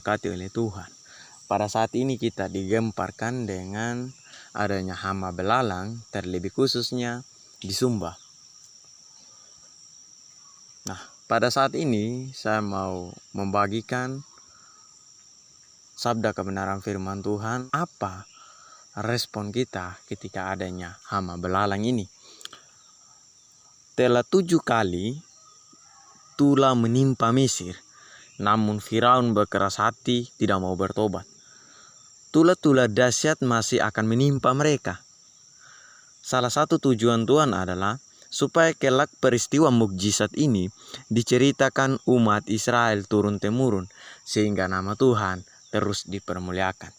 diberkati oleh Tuhan. Pada saat ini kita digemparkan dengan adanya hama belalang, terlebih khususnya di Sumba. Nah, pada saat ini saya mau membagikan sabda kebenaran firman Tuhan. Apa respon kita ketika adanya hama belalang ini? Telah 7 kali tula menimpa Mesir, namun Firaun berkeras hati tidak mau bertobat. Tula-tula dahsyat masih akan menimpa mereka. Salah satu tujuan Tuhan adalah supaya kelak peristiwa mukjizat ini diceritakan umat Israel turun-temurun, sehingga nama Tuhan terus dipermuliakan.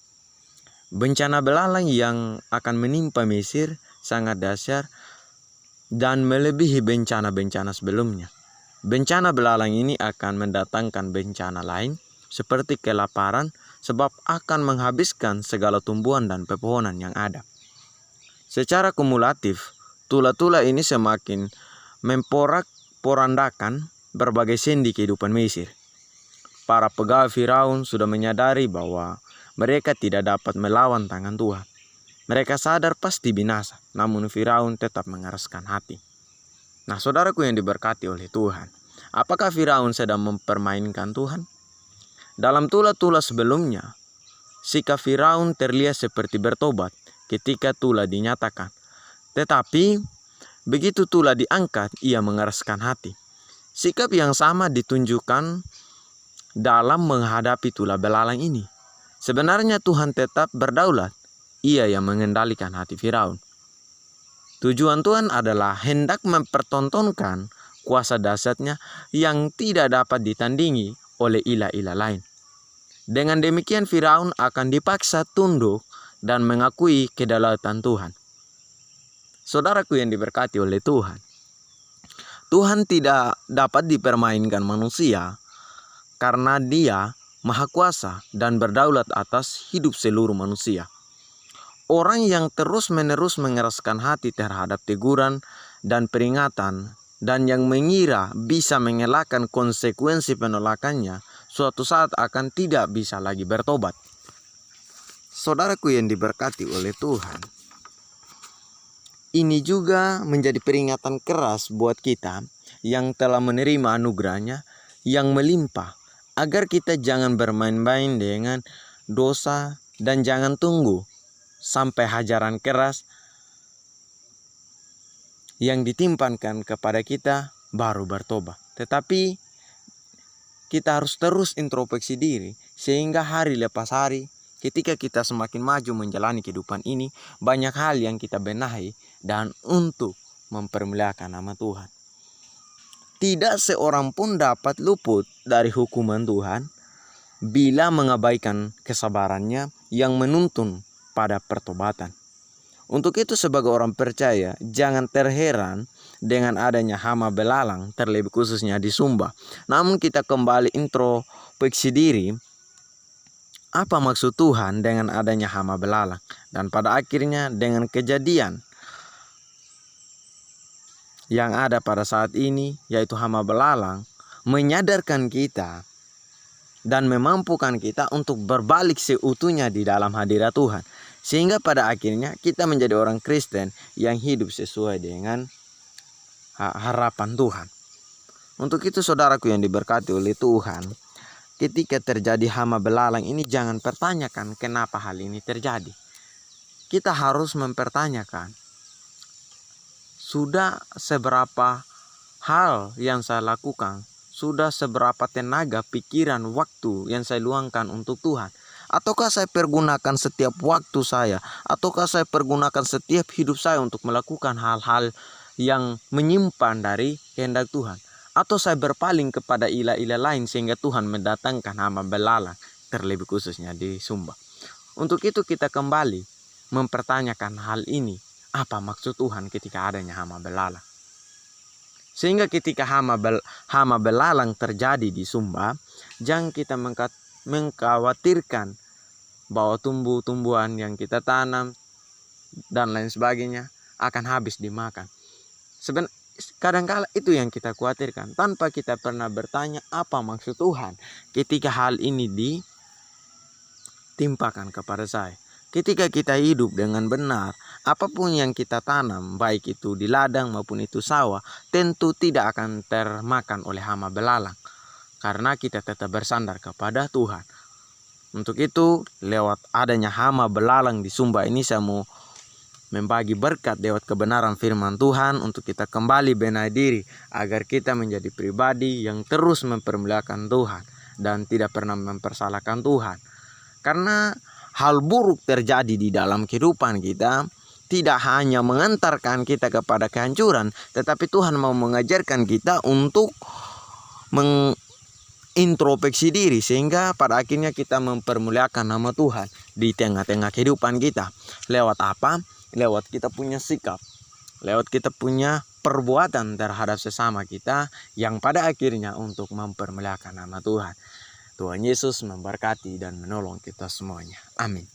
Bencana belalang yang akan menimpa Mesir sangat dahsyat dan melebihi bencana-bencana sebelumnya. Bencana belalang ini akan mendatangkan bencana lain seperti kelaparan, sebab akan menghabiskan segala tumbuhan dan pepohonan yang ada. Secara kumulatif, tula-tula ini semakin memporak-porandakan berbagai sendi kehidupan Mesir. Para pegawai Firaun sudah menyadari bahwa mereka tidak dapat melawan tangan Tuhan. Mereka sadar pasti binasa, namun Firaun tetap mengeraskan hati. Nah, saudaraku yang diberkati oleh Tuhan, apakah Firaun sedang mempermainkan Tuhan? Dalam tula-tula sebelumnya, sikap Firaun terlihat seperti bertobat ketika tula dinyatakan. Tetapi, begitu tula diangkat, ia mengeraskan hati. Sikap yang sama ditunjukkan dalam menghadapi tula belalang ini. Sebenarnya Tuhan tetap berdaulat. Ia yang mengendalikan hati Firaun. Tujuan Tuhan adalah hendak mempertontonkan kuasa dahsyatnya yang tidak dapat ditandingi oleh ilah-ilah lain. Dengan demikian Firaun akan dipaksa tunduk dan mengakui kedaulatan Tuhan. Saudaraku yang diberkati oleh Tuhan, Tuhan tidak dapat dipermainkan manusia karena Dia Maha Kuasa dan berdaulat atas hidup seluruh manusia. Orang yang terus-menerus mengeraskan hati terhadap teguran dan peringatan dan yang mengira bisa mengelakkan konsekuensi penolakannya, suatu saat akan tidak bisa lagi bertobat. Saudaraku yang diberkati oleh Tuhan, ini juga menjadi peringatan keras buat kita yang telah menerima anugerahnya yang melimpah, agar kita jangan bermain-main dengan dosa dan jangan tunggu sampai hajaran keras yang ditimpankan kepada kita baru bertobat. Tetapi kita harus terus introspeksi diri, sehingga hari lepas hari ketika kita semakin maju menjalani kehidupan ini, banyak hal yang kita benahi dan untuk mempermuliakan nama Tuhan. Tidak seorang pun dapat luput dari hukuman Tuhan bila mengabaikan kesabarannya yang menuntun pada pertobatan. Untuk itu sebagai orang percaya, jangan terheran dengan adanya hama belalang, terlebih khususnya di Sumba. Namun kita kembali introspeksi diri, apa maksud Tuhan dengan adanya hama belalang? Dan pada akhirnya dengan kejadian yang ada pada saat ini, yaitu hama belalang, menyadarkan kita dan memampukan kita untuk berbalik seutuhnya di dalam hadirat Tuhan. Sehingga pada akhirnya kita menjadi orang Kristen yang hidup sesuai dengan harapan Tuhan. Untuk itu saudaraku yang diberkati oleh Tuhan, ketika terjadi hama belalang ini jangan pertanyakan kenapa hal ini terjadi. Kita harus mempertanyakan, sudah seberapa hal yang saya lakukan, sudah seberapa tenaga, pikiran, waktu yang saya luangkan untuk Tuhan. Ataukah saya pergunakan setiap waktu saya, ataukah saya pergunakan setiap hidup saya untuk melakukan hal-hal yang menyimpan dari kehendak Tuhan. Atau saya berpaling kepada ilah-ilah lain sehingga Tuhan mendatangkan hama belalang, terlebih khususnya di Sumba. Untuk itu kita kembali mempertanyakan hal ini. Apa maksud Tuhan ketika adanya hama belalang? Sehingga ketika hama belalang terjadi di Sumba, jangan kita mengkhawatirkan bahwa tumbuh-tumbuhan yang kita tanam dan lain sebagainya akan habis dimakan. Kadang-kala itu yang kita khawatirkan, tanpa kita pernah bertanya apa maksud Tuhan ketika hal ini timpakan kepada saya. Ketika kita hidup dengan benar, apapun yang kita tanam, baik itu di ladang maupun itu sawah, tentu tidak akan termakan oleh hama belalang. Karena kita tetap bersandar kepada Tuhan. Untuk itu, lewat adanya hama belalang di Sumba ini, saya mau membagi berkat lewat kebenaran firman Tuhan untuk kita kembali benahi diri, agar kita menjadi pribadi yang terus mempermuliakan Tuhan dan tidak pernah mempersalahkan Tuhan. Karena hal buruk terjadi di dalam kehidupan kita tidak hanya mengantarkan kita kepada kehancuran, tetapi Tuhan mau mengajarkan kita untuk introspeksi diri, sehingga pada akhirnya kita mempermuliakan nama Tuhan di tengah-tengah kehidupan kita. Lewat apa? Lewat kita punya sikap, lewat kita punya perbuatan terhadap sesama kita, yang pada akhirnya untuk mempermuliakan nama Tuhan. Tuhan Yesus memberkati dan menolong kita semuanya. Amin.